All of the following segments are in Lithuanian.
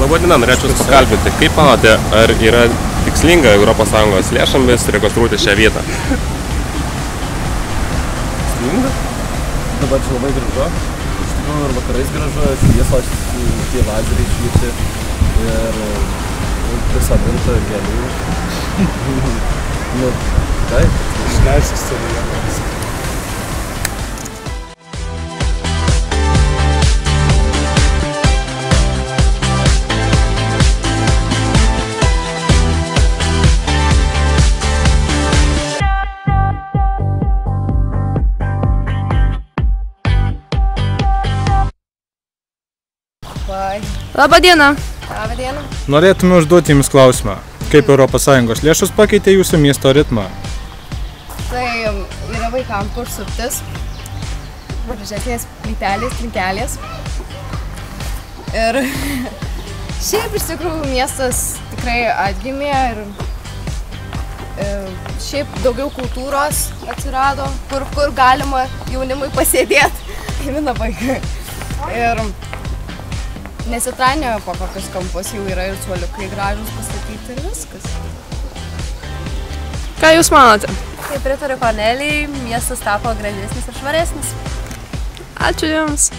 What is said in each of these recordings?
Labadiena, norėčiau Jūs pakalbinti. Kaip manote, ar yra tikslinga ES lėšomis rekonstruoti šią vietą? Tikslinga? Dabar čia labai gražu. Iš tikrųjų ir vakarais gražu, šviesos tie lazeriai šviečia ir prisodinta gėlių. Nu, taip. Išleistas stadionas. Labadiena. Labadiena. Norėtume užduoti Jums klausimą. Kaip ES lėšos pakeitė Jūsų miesto ritmą? Tai yra vaikams užsuptis, mažesnės plytelės, trinkelės. Ir šiaip iš tikrųjų miestas tikrai atgimė ir šiaip daugiau kultūros atsirado, kur galima jaunimui pasėdėti. Eina vaikai. Ir nesitranėjo po kokius kampus, jau yra ir suoliukai gražus pastatyti ir viskas. Ką Jūs manote? Kaip pritariu Kornelijai, miestas tapo gražesnis ir švaresnis. Ačiū Jums.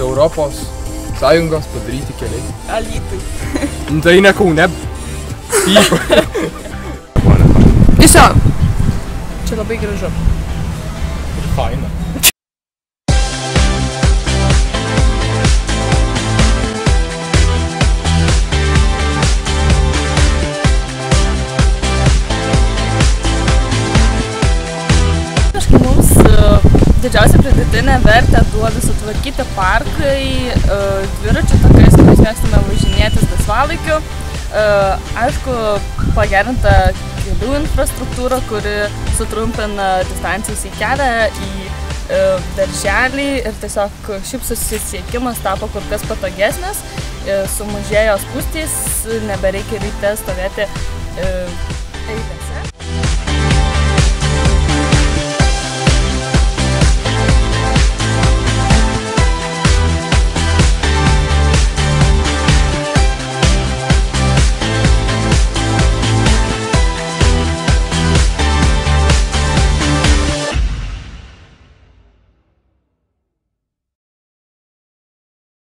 Europos Sąjungos padaryti keliai. Alytui. Tai ne Kaune. Tiesiog. Čia labai gražu. Ir faina. Mums didžiausia pridėtinė vertę duoda sutvarkyti parkai, dviračių takais, kuriais mėgstame važinėtis laisvalaikiu. Aišku, pagerinta kelių infrastruktūra, kuri sutrumpina distancijas į kelią, į darželį ir tiesiog šiaip susisiekimas tapo kur kas patogesnis, sumažėjo spūstys, nebereikia ryte stovėti eilėse.